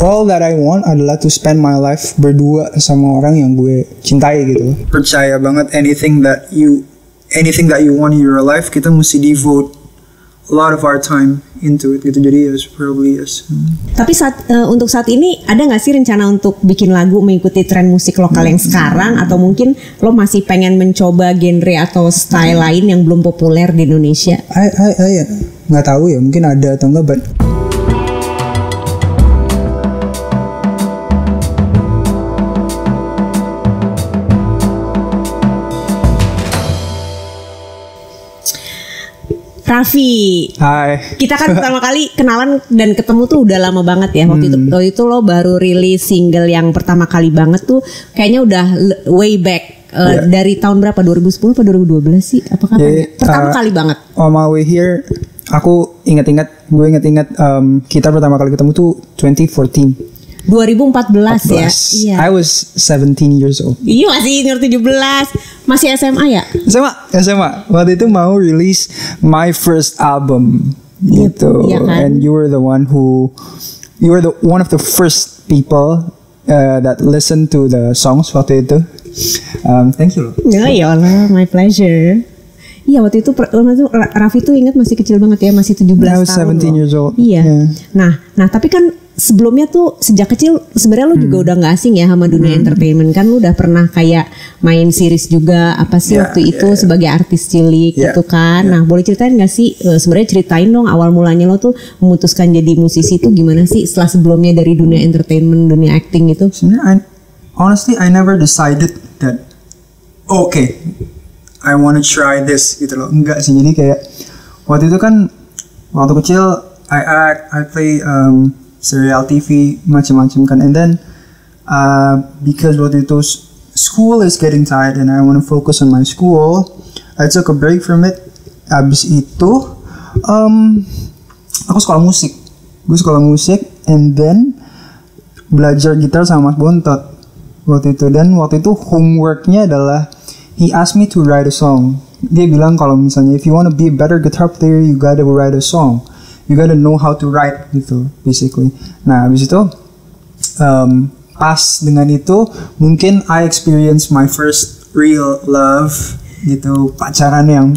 all that I want adalah to spend my life berdua sama orang yang gue cintai gitu. Percaya banget anything that you want in your life, kita mesti devote a lot of our time into it gitu. Jadi yes, probably yes. Tapi untuk saat ini ada nggak sih rencana untuk bikin lagu mengikuti tren musik lokal yang sekarang, atau mungkin lo masih pengen mencoba genre atau style lain yang belum populer di Indonesia? Nggak tahu ya, mungkin ada atau enggak, but Raffi, hai. Kita kan pertama kali kenalan dan ketemu tuh udah lama banget ya. Waktu itu lo baru rilis single yang pertama kali banget tuh, kayaknya udah way back. Dari tahun berapa? 2010 atau 2012 sih? Apa kapan? Pertama kali banget. On my way here, gue inget-inget kita pertama kali ketemu tuh 2014. 2014 ya. Iya. I was 17 years old. Iya, masih umur 17. Masih SMA ya? SMA. Waktu itu mau release my first album gitu. Iya kan? And you were one of the first people that listened to the songs waktu itu. Thank you. Ya Allah, my pleasure. Iya, waktu itu Raffi tuh ingat masih kecil banget ya, masih 17 tahun. I was 17 years old. Iya. Yeah. Nah, tapi kan sebelumnya tuh sejak kecil sebenarnya lu juga udah nggak asing ya sama dunia entertainment kan. Lu udah pernah kayak main series juga apa sih waktu itu sebagai artis cilik gitu kan. Nah, boleh ceritain nggak sih sebenarnya ceritain dong awal mulanya lo tuh memutuskan jadi musisi tuh gimana sih setelah sebelumnya dari dunia entertainment, dunia acting itu? Sebenarnya honestly I never decided that okay, I wanna try this gitu loh. Enggak sih, jadi kayak waktu itu kan waktu kecil I act, I play serial TV macam-macam kan, and then because waktu itu school is getting tired and I want to focus on my school, I took a break from it. Abis itu aku sekolah musik, and then belajar gitar sama Mas Bontot waktu itu. Dan waktu itu homeworknya adalah he asked me to write a song. Dia bilang kalau misalnya if you want to be a better guitar player, you gotta write a song. You gotta know how to write gitu, basically. Nah, habis itu pas dengan itu mungkin I experience my first real love gitu, pacaran yang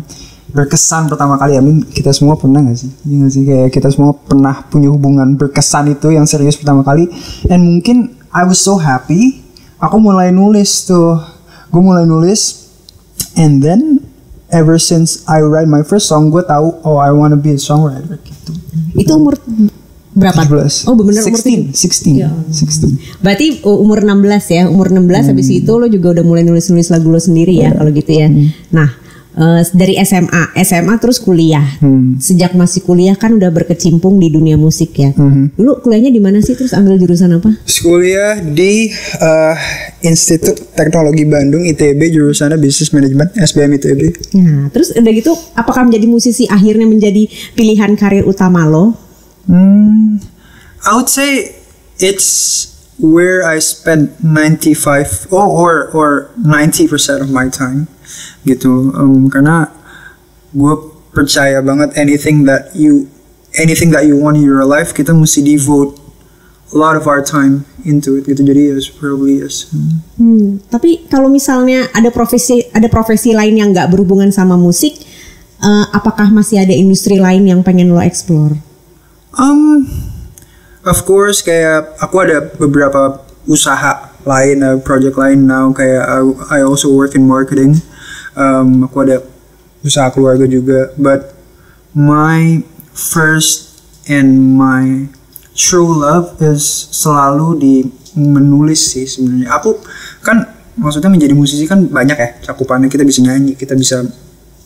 berkesan pertama kali. I mean, kita semua pernah gak sih? Iya gak sih, kayak kita semua pernah punya hubungan berkesan itu yang serius pertama kali. And mungkin I was so happy, aku mulai nulis tuh. Gue mulai nulis, and then ever since I write my first song, gue tahu I wanna be a songwriter gitu. Itu umur berapa? 17. Oh, benar umur 16. Ya. 16. Berarti umur 16 ya. Umur 16 habis itu lo juga udah mulai nulis-nulis lagu lo sendiri ya kalau gitu ya. Nah, dari SMA terus kuliah. Sejak masih kuliah kan udah berkecimpung di dunia musik ya. Dulu kuliahnya di mana sih, terus ambil jurusan apa? Kuliah di Institut Teknologi Bandung ITB, jurusannya Business Management, SBM ITB. Nah, terus udah gitu apakah menjadi musisi akhirnya menjadi pilihan karir utama lo? I would say it's where I spend 95 or 90% of my time gitu, karena gue percaya banget anything that you want in your life, kita mesti devote a lot of our time into it gitu. Jadi yes, probably yes. Tapi kalau misalnya ada profesi lain yang nggak berhubungan sama musik, apakah masih ada industri lain yang pengen lo explore? Of course, kayak aku ada beberapa usaha lain, project lain now, kayak I also work in marketing. Aku ada usaha keluarga juga, but my first and my true love is selalu di menulis sih sebenarnya. Aku kan maksudnya menjadi musisi kan banyak ya cakupannya, kita bisa nyanyi, kita bisa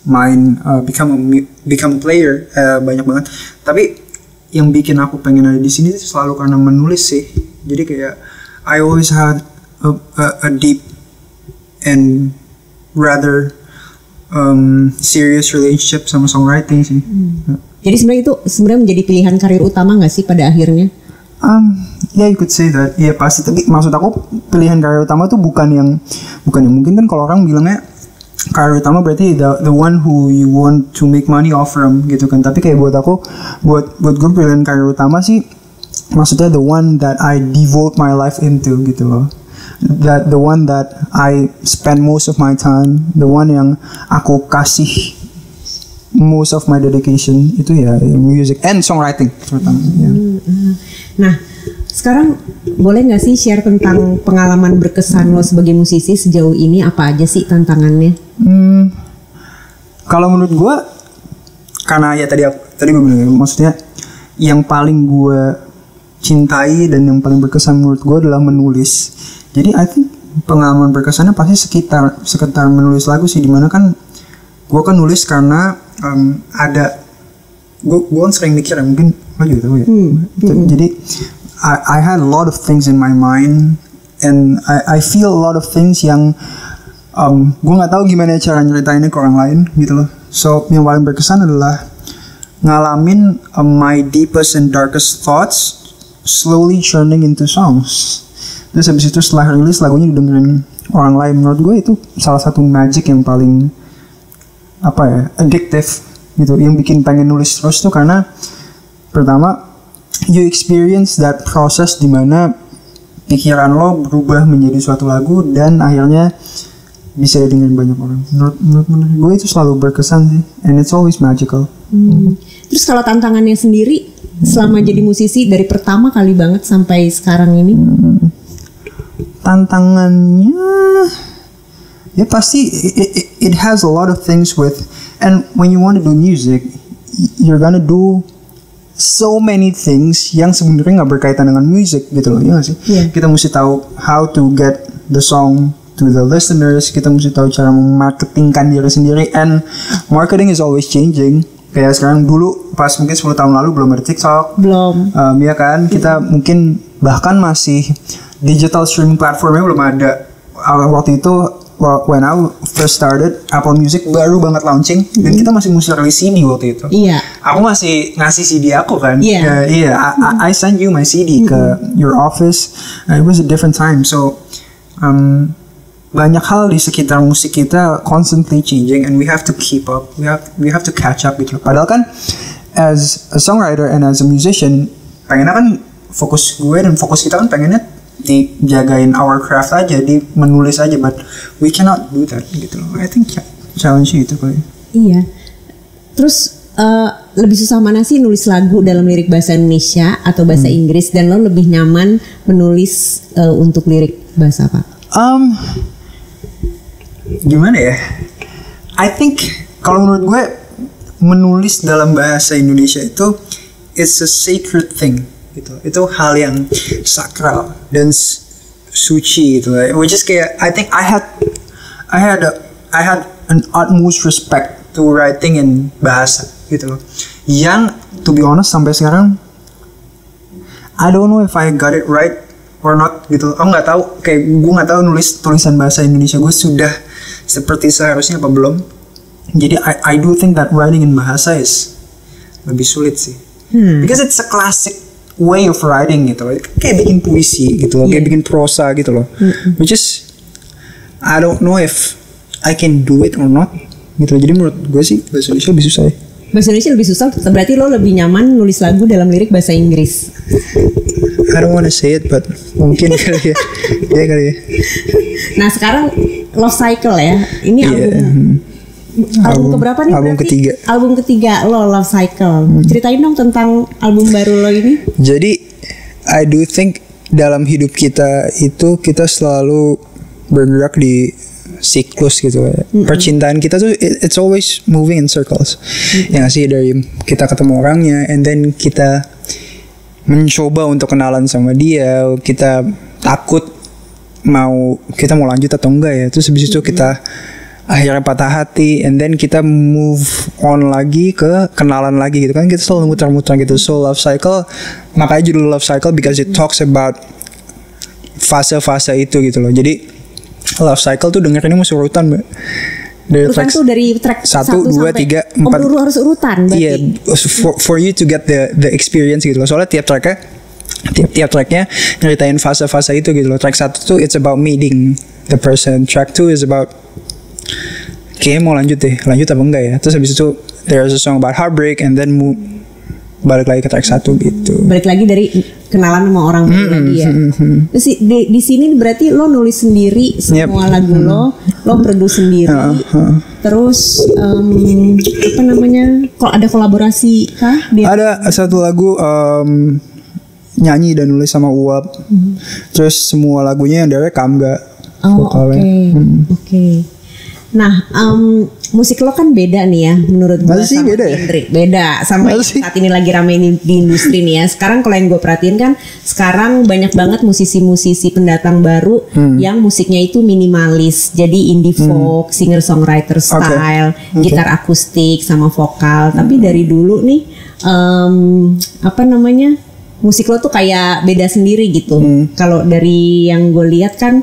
main, become a player, banyak banget. Tapi yang bikin aku pengen ada di sini selalu karena menulis sih. Jadi kayak I always had a deep and rather serious relationship sama songwriting sih. Jadi sebenarnya itu menjadi pilihan karir utama nggak sih pada akhirnya? Yeah, you could say that. Iya pasti. Tapi maksud aku pilihan karir utama tuh bukan yang mungkin kan kalau orang bilangnya karir utama berarti the one who you want to make money off from gitu kan. Tapi kayak buat gue pilihan karir utama sih maksudnya the one that I devote my life into gitu loh. That the one that I spend most of my time, the one yang aku kasih most of my dedication itu ya music and songwriting terutama. Ya. Nah, sekarang boleh nggak sih share tentang pengalaman berkesan lo sebagai musisi sejauh ini, apa aja sih tantangannya? Kalau menurut gue, karena ya tadi gue bilang, maksudnya yang paling gue cintai dan yang paling berkesan menurut gue adalah menulis. Jadi I think pengalaman berkesannya pasti sekitar menulis lagu sih, dimana kan gue kan nulis karena ada gue kan sering mikir ya, mungkin lo juga tahu ya. Jadi I had a lot of things in my mind and I feel a lot of things yang gue nggak tahu gimana cara nyeritainnya ke orang lain gitu loh. So yang paling berkesan adalah ngalamin my deepest and darkest thoughts slowly turning into songs. Terus habis itu setelah rilis lagunya didengerin orang lain, menurut gue itu salah satu magic yang paling addictive gitu, yang bikin pengen nulis terus tuh karena pertama you experience that process dimana pikiran lo berubah menjadi suatu lagu dan akhirnya bisa didengerin banyak orang. Menurut gue itu selalu berkesan sih, and it's always magical. Terus kalau tantangannya sendiri selama jadi musisi dari pertama kali banget sampai sekarang ini? Tantangannya ya pasti it has a lot of things with, and when you want to do music you're gonna do so many things yang sebenarnya nggak berkaitan dengan music gitu loh, ya nggak sih? Kita mesti tahu how to get the song to the listeners, kita mesti tahu cara memarketingkan diri sendiri, and marketing is always changing. Kayak sekarang, dulu pas mungkin 10 tahun lalu belum ada TikTok, belum, ya kan, kita mungkin bahkan masih digital streaming platformnya belum ada. Waktu itu when I first started, Apple Music baru banget launching dan kita masih mesti rilis CD waktu itu. Iya. Aku masih ngasih CD aku kan. Iya. I sent you my CD ke your office. It was a different time. So banyak hal di sekitar musik kita constantly changing and we have to keep up. We have to catch up gitu. Padahal kan as a songwriter and as a musician, pengennya kan fokus gue dan fokus kita kan pengennya dijagain our craft aja, di menulis aja, but we cannot do that gitu loh. I think challenge itu kali. Iya. Terus lebih susah mana sih nulis lagu dalam lirik bahasa Indonesia atau bahasa Inggris, dan lo lebih nyaman menulis untuk lirik bahasa apa? Gimana ya? I think kalau menurut gue menulis dalam bahasa Indonesia itu it's a sacred thing. Itu hal yang sakral dan suci gitu, which is kayak I think I had an utmost respect to writing in bahasa gitu loh, yang to be honest sampai sekarang I don't know if I got it right or not gitu. Aku nggak tahu, kayak gue nggak tahu nulis tulisan bahasa Indonesia gue sudah seperti seharusnya apa belum. Jadi I do think that writing in bahasa is lebih sulit sih, because it's a classic way of writing gitu loh, kayak bikin puisi gitu loh, kayak bikin prosa gitu loh, which is I don't know if I can do it or not gitu loh. Jadi menurut gue sih bahasa Indonesia lebih susah ya. Bahasa Indonesia lebih susah, berarti lo lebih nyaman nulis lagu dalam lirik bahasa Inggris. I don't wanna say it, but mungkin kali ya. Ya kali ya. Nah sekarang Love Cycle ya, ini album keberapa nih? Album ketiga. Album ketiga lo, Love Cycle. Ceritain dong tentang album baru lo ini. Jadi I do think dalam hidup kita itu kita selalu bergerak di siklus gitu. Percintaan kita tuh it's always moving in circles. Yang sih dari kita ketemu orangnya, and then kita mencoba untuk kenalan sama dia, kita takut kita mau lanjut atau enggak ya. Terus habis itu kita akhirnya patah hati, and then kita move on lagi ke kenalan lagi gitu kan, kita selalu muter-muter gitu. So Love Cycle, makanya judul Love Cycle because it talks about fase-fase itu gitu loh. Jadi Love Cycle tuh dengerinnya mesti urutan, Mbak. Dari track 1, 2, 3, 4. Lu harus urutan berarti. Iya, for you to get the experience gitu loh. Soalnya tiap tracknya nyeritain fase-fase itu gitu loh. Track 1 tuh it's about meeting the person. Track 2 is about kayaknya mau lanjut apa enggak ya. Terus habis itu there's a song about heartbreak, and then balik lagi ke track 1 gitu. Balik lagi dari kenalan sama orang baru lagi ya. Terus di sini berarti lo nulis sendiri semua lagu lo produce sendiri. Terus apa namanya? Kalau ada kolaborasi kah? Ada satu lagu nyanyi dan nulis sama Uap. Terus semua lagunya yang direkam gak vokalnya. Oke. Nah, musik lo kan beda nih ya menurut gue sama beda ya? Kendrick. Beda sama yang saat ini lagi rame di industri nih ya. Sekarang kalau yang gue perhatiin kan sekarang banyak banget musisi-musisi pendatang baru yang musiknya itu minimalis. Jadi indie folk, singer-songwriter style, gitar akustik sama vokal. Tapi dari dulu nih apa namanya? Musik lo tuh kayak beda sendiri gitu. Kalau dari yang gue lihat kan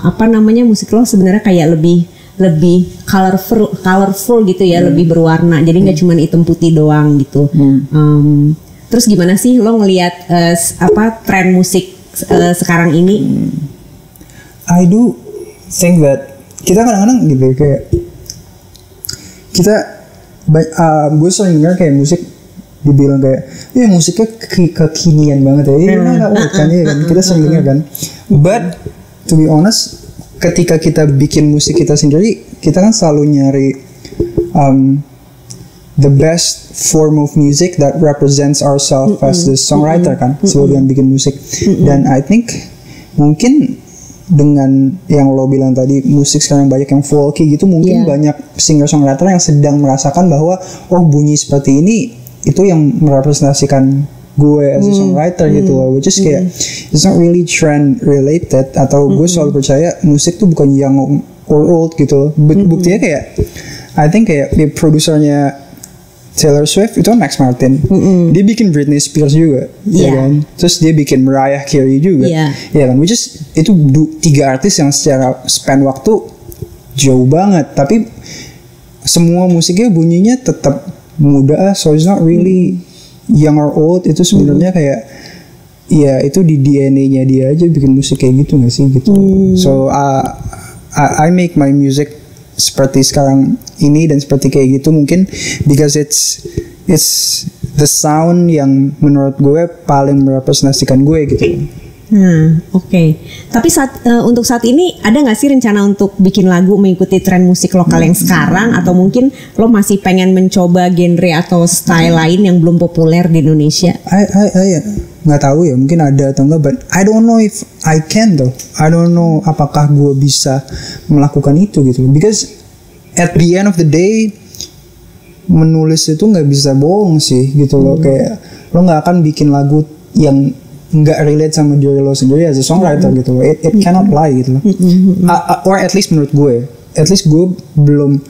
apa namanya musik lo sebenarnya kayak lebih colorful gitu ya, lebih berwarna. Jadi nggak cuma hitam putih doang gitu. Terus gimana sih lo ngelihat apa tren musik sekarang ini? I do think that kita kadang-kadang gitu kayak kita gue sering dengar kayak musik dibilang kayak musiknya kekinian banget ya. Kan kita sering dengar kan. But to be honest, ketika kita bikin musik kita sendiri, kita kan selalu nyari the best form of music that represents ourselves as the songwriter kan, sebagai yang bikin musik. Dan I think mungkin dengan yang lo bilang tadi, musik sekarang banyak yang folky gitu, mungkin banyak singer-songwriter yang sedang merasakan bahwa bunyi seperti ini itu yang merepresentasikan gue as a songwriter gitu loh, which is kayak it's not really trend related, atau gue selalu percaya musik tuh bukan young or old gitu loh. Buktinya kayak I think kayak produsernya Taylor Swift itu kan Max Martin, dia bikin Britney Spears juga, ya kan, terus dia bikin Mariah Carey juga, ya kan, which is itu 3 artis yang secara span waktu jauh banget, tapi semua musiknya bunyinya tetap muda, so it's not really young or old. Itu sebenarnya kayak ya itu di DNA-nya dia aja bikin musik kayak gitu nggak sih gitu. So I make my music seperti sekarang ini dan seperti kayak gitu mungkin because it's the sound yang menurut gue paling merepresentasikan gue gitu. Oke. Tapi untuk saat ini ada nggak sih rencana untuk bikin lagu mengikuti tren musik lokal yang sekarang, atau mungkin lo masih pengen mencoba genre atau style lain yang belum populer di Indonesia? Nggak tahu ya, mungkin ada atau enggak, but I don't know if I can though. I don't know apakah gue bisa melakukan itu gitu. Because at the end of the day, menulis itu nggak bisa bohong sih gitu loh. Kayak lo nggak akan bikin lagu yang nggak relate sama diri lo sendiri as a songwriter gitu loh. It cannot lie gitu loh. Or at least menurut gue, at least gue belum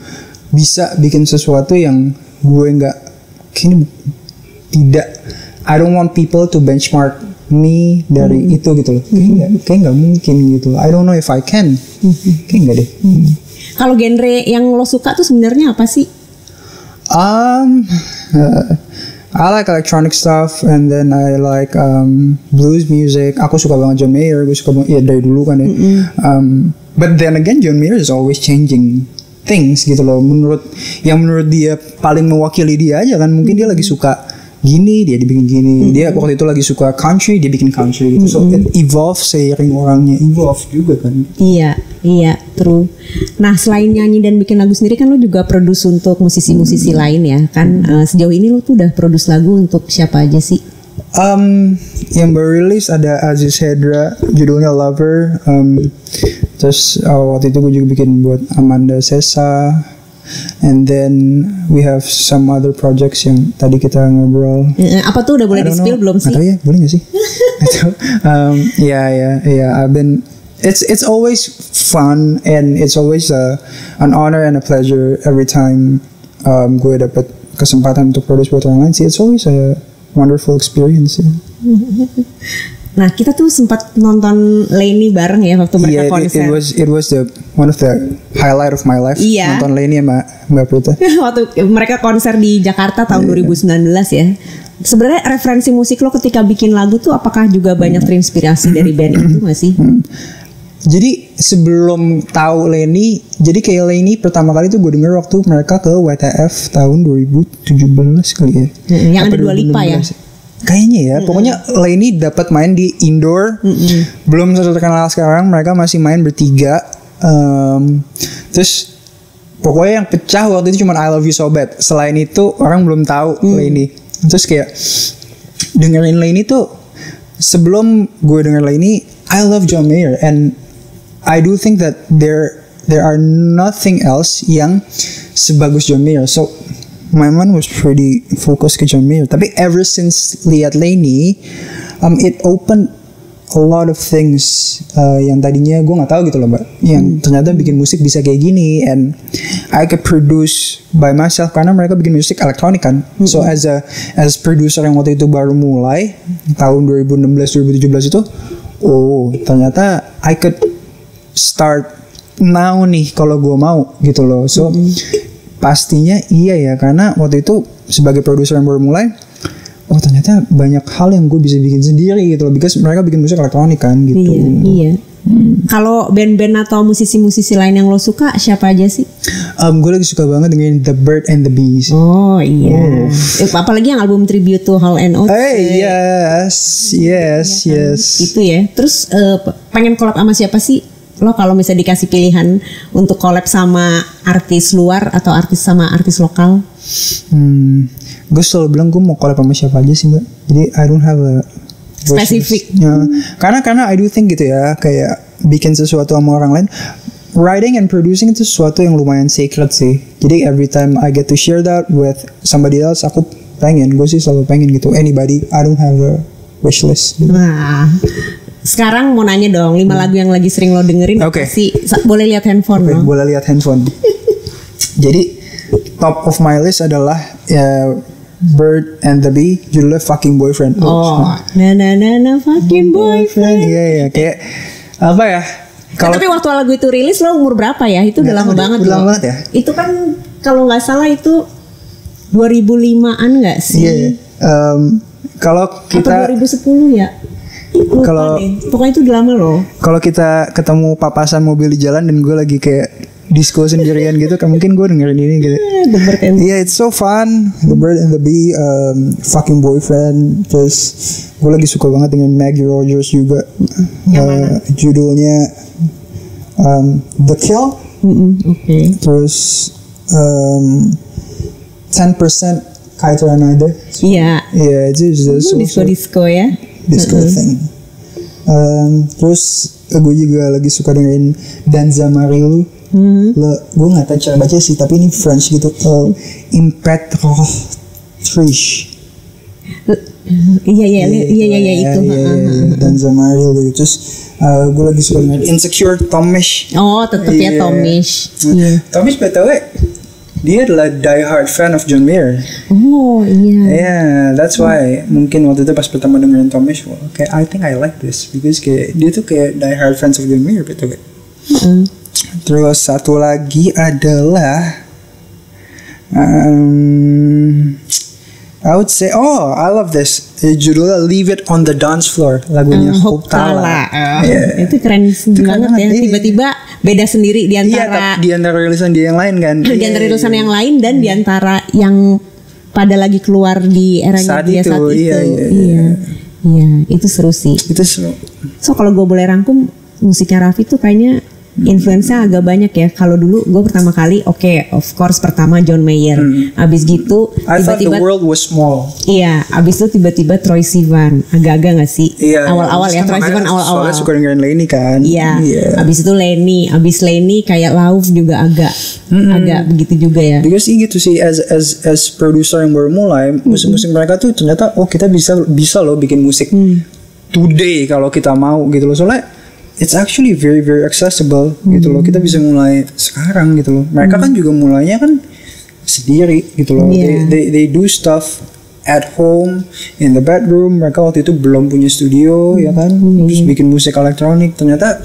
bisa bikin sesuatu yang gue nggak, kayaknya tidak. I don't want people to benchmark me dari itu gitu loh. Kayak nggak mungkin gitu loh. I don't know if I can. Kayak nggak deh. Kalau genre yang lo suka tuh sebenarnya apa sih? I like electronic stuff, and then I like blues music. Aku suka banget John Mayer. Gue suka banget dari dulu kan ya. But then again, John Mayer is always changing things gitu loh. Menurut dia paling mewakili dia aja kan. Mungkin dia lagi suka gini, dia dibikin gini. Dia waktu itu lagi suka country, dia bikin country gitu. So it evolves seiring orangnya evolve juga kan. Iya, true. Nah, selain nyanyi dan bikin lagu sendiri kan lo juga produce untuk musisi-musisi lain ya kan. Sejauh ini lo tuh udah produce lagu untuk siapa aja sih? Yang baru rilis ada Aziz Hedra, judulnya Lover. Terus waktu itu gue juga bikin buat Amanda Sessa. And then we have some other projects yang tadi kita ngobrol. Apa tuh, udah boleh di-spill belum sih? Atau ya, boleh gak sih? I've been. It's always fun, and it's always an honor and a pleasure every time gue dapet kesempatan untuk produce buat orang lain sih. It's always a wonderful experience. Nah, kita tuh sempat nonton Lainey bareng ya waktu mereka konser. It was one of the highlight of my life. Nonton Lainey sama Mbak Prita. Waktu mereka konser di Jakarta tahun 2019 ya. Sebenarnya referensi musik lo ketika bikin lagu tuh apakah juga banyak terinspirasi dari band itu nggak sih? Jadi sebelum tahu Lenny, jadi kayak Lenny pertama kali tuh gue denger waktu mereka ke WTF tahun 2017 kali ya. Yang ada Dua Lipa ya. Kayaknya ya, pokoknya Lenny dapat main di indoor. Belum terkenal sekarang, mereka masih main bertiga. Terus pokoknya yang pecah waktu itu cuma I Love You So Bad. Selain itu orang belum tahu Lenny. Terus kayak dengerin Lenny tuh, sebelum gue denger Lenny, I love John Mayer and I do think that there are nothing else yang sebagus John Mayer. So my mind was pretty focused ke John Mayer. Tapi ever since lihat Lenny, it opened a lot of things yang tadinya gue nggak tahu gitu loh, Mbak. Yang ternyata bikin musik bisa kayak gini, and I could produce by myself karena mereka bikin musik elektronik kan. So as producer yang waktu itu baru mulai tahun 2016-2017 itu, oh ternyata I could start now nih kalau gue mau gitu loh. So pastinya iya ya, karena waktu itu sebagai produser yang baru mulai, oh ternyata banyak hal yang gue bisa bikin sendiri gitu loh, because mereka bikin musik elektronik kan gitu. Iya. Kalau band-band atau musisi-musisi lain yang lo suka siapa aja sih? Gue lagi suka banget dengan The Bird and the Bees. Oh iya. Apalagi yang album tribute to Hall & Oates. Yes. Itu ya. Terus pengen collab sama siapa sih? Lo kalau misalnya dikasih pilihan untuk collab sama artis luar atau artis sama artis lokal? Gue selalu bilang gue mau collab sama siapa aja sih, Mbak. Jadi I don't have a spesifik. Ya, karena I do think gitu ya, kayak bikin sesuatu sama orang lain, writing and producing itu sesuatu yang lumayan sacred sih. Jadi every time I get to share that with somebody else, gue sih selalu pengen gitu. Anybody, I don't have a wish list gitu. Nah, sekarang mau nanya dong, 5 lagu yang lagi sering lo dengerin apa sih? Boleh lihat handphone no? Boleh lihat handphone. Jadi top of my list adalah Bird and the Bee, judulnya Fucking Boyfriend. Na Fucking Boyfriend. Iya, kayak apa ya? Tapi waktu lagu itu rilis lo umur berapa ya? Itu udah lama banget loh. Lama banget ya? Itu kan kalau nggak salah itu 2005-an nggak sih? Iya. Kalau kita atau 2010 ya? Kalau pokoknya itu udah lama loh. Kalau kita ketemu papasan mobil di jalan dan gue lagi kayak disco sendirian gitu kan, mungkin gue dengerin ini gitu. The Bird and Yeah, it's so fun. The Bird and the Bee, Fucking Boyfriend. Terus gue lagi suka banget dengan Maggie Rogers juga. Judulnya The Kill. Okay. Terus 10% Kite and Either. Iya. Iya, itu disco ya. Disco thing. Terus gue juga lagi suka dengerin Danza Marilu. Gue nggak tahu cara baca sih, tapi ini French gitu. Impératrice. Iya itu. Danza Marilu. Terus gue lagi suka dengerin Insecure, Tomish. Oh tetap ya Tomish. Tomish btw dia adalah diehard fan of John Mayer. Oh iya. Yeah, that's why mungkin waktu itu pas pertama dengerin Tomish, kayak I think I like this because kayak dia tuh kayak diehard fans of John Mayer btw. Terus satu lagi adalah I would say, I love this. Judulnya Leave It on the Dance Floor, lagunya Hope Tala. Itu keren banget ya. Tiba-tiba beda sendiri di antara di antara rilisan dia yang lain kan. Di antara rilisan yang lain dan di antara yang pada lagi keluar di eranya dia saat itu. Iya, itu seru sih. Itu seru. So kalau gue boleh rangkum, musiknya Raffi tuh kayaknya influence-nya agak banyak ya. Kalau dulu gue pertama kali of course pertama John Mayer. Abis gitu I thought the world was small. Iya, abis itu tiba-tiba Troye Sivan. Agak-agak gak sih? Iya, awal-awal ya Troye Sivan awal-awal. Soalnya suka dengerin Lenny kan. Iya. Abis itu Lenny, abis Lenny kayak Lauf juga agak begitu juga ya. Because gitu sih, as producer yang baru mulai, musik-musik mereka tuh ternyata kita bisa loh bikin musik today kalau kita mau gitu loh. Soalnya it's actually very very accessible gitu loh. Kita bisa mulai sekarang gitu loh. Mereka kan juga mulainya kan sendiri gitu loh. They do stuff at home in the bedroom. Mereka waktu itu belum punya studio ya kan. Terus bikin musik elektronik. Ternyata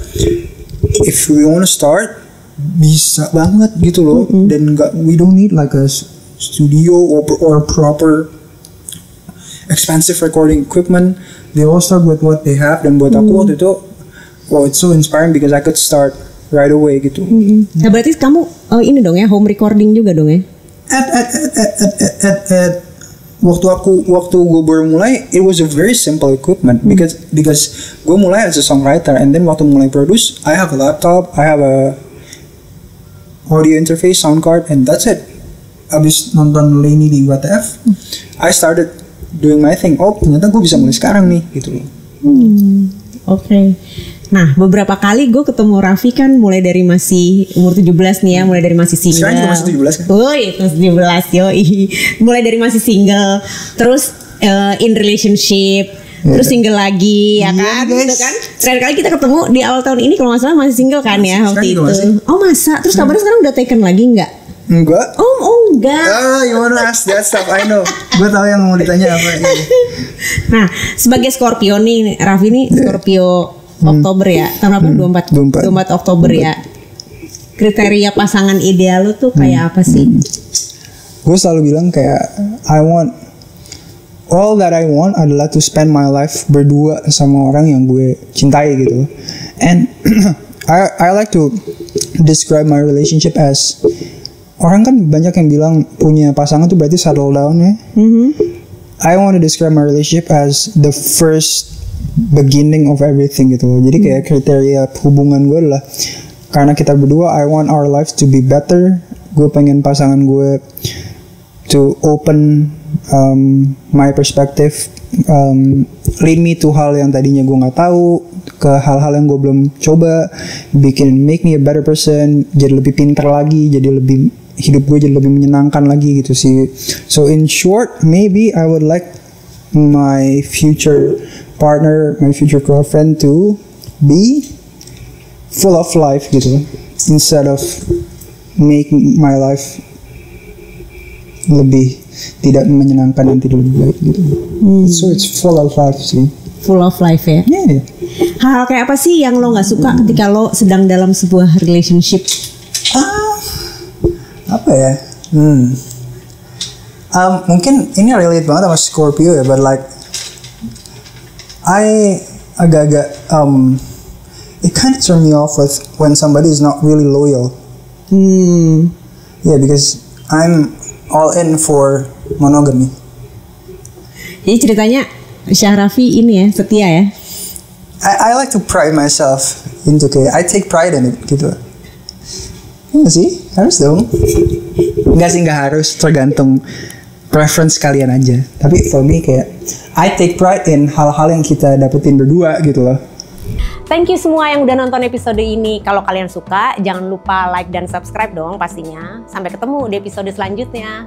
if we wanna start bisa banget gitu loh. Dan we don't need like a studio or proper expensive recording equipment. They all start with what they have. Dan buat aku waktu itu wow, it's so inspiring because I could start right away gitu. Nah berarti kamu ini dong ya, home recording juga dong ya? At waktu gue baru mulai, it was a very simple equipment because gue mulai as a songwriter, and then waktu mulai produce, I have a laptop, I have a audio interface, sound card, and that's it. Abis nonton Lainey di WTF, I started doing my thing. Oh ternyata gue bisa mulai sekarang nih gitu loh. Oke. Nah beberapa kali gue ketemu Raffi kan mulai dari masih umur 17 nih ya, mulai dari masih single. Sekarang juga masih 17 kan? Woi, masih 17 yoi. Mulai dari masih single, terus in relationship, terus single lagi ya kan? Guys. Gitu kan? Terakhir kali kita ketemu di awal tahun ini kalau nggak salah masih single kan ya waktu itu. Oh masa? Terus kabarnya sekarang udah taken lagi nggak? Enggak. Oh enggak. You wanna ask that stuff? I know. Gue tahu yang mau ditanya apa. Nah, sebagai Scorpio nih, Raffi nih Scorpio Oktober ya. Tahun berapa? 24 Oktober ya. Kriteria pasangan ideal lu tuh kayak apa sih? Gue selalu bilang kayak all that I want adalah to spend my life berdua sama orang yang gue cintai gitu. And I like to describe my relationship as, orang kan banyak yang bilang punya pasangan tuh berarti settle down ya. I want to describe my relationship as the first beginning of everything gitu loh. Jadi kayak kriteria hubungan gue adalah, karena kita berdua, I want our lives to be better. Gue pengen pasangan gue to open my perspective, lead me to hal yang tadinya gue nggak tahu, ke hal-hal yang gue belum coba, make me a better person, jadi lebih pintar lagi, jadi lebih hidup gue jadi lebih menyenangkan lagi gitu sih. So in short, maybe I would like my future partner, my future girlfriend to be full of life gitu, instead of making my life lebih tidak menyenangkan dan tidak lebih baik gitu. So it's full of life sih. Full of life ya. Yeah. Hal-hal kayak apa sih yang lo nggak suka ketika lo sedang dalam sebuah relationship? Apa ya? Mungkin ini relate banget sama Scorpio ya, but like I agak-agak it kind of turn me off with when somebody is not really loyal. Yeah, because I'm all in for monogamy. Jadi ceritanya Syahrafi ini ya, setia ya? I like to pride myself into kayak, I take pride in it gitu. Iya sih, harus dong. Enggak harus, tergantung preference kalian aja. Tapi for me kayak, I take pride in hal-hal yang kita dapetin berdua gitu loh. Thank you semua yang udah nonton episode ini. Kalau kalian suka, jangan lupa like dan subscribe dong pastinya. Sampai ketemu di episode selanjutnya.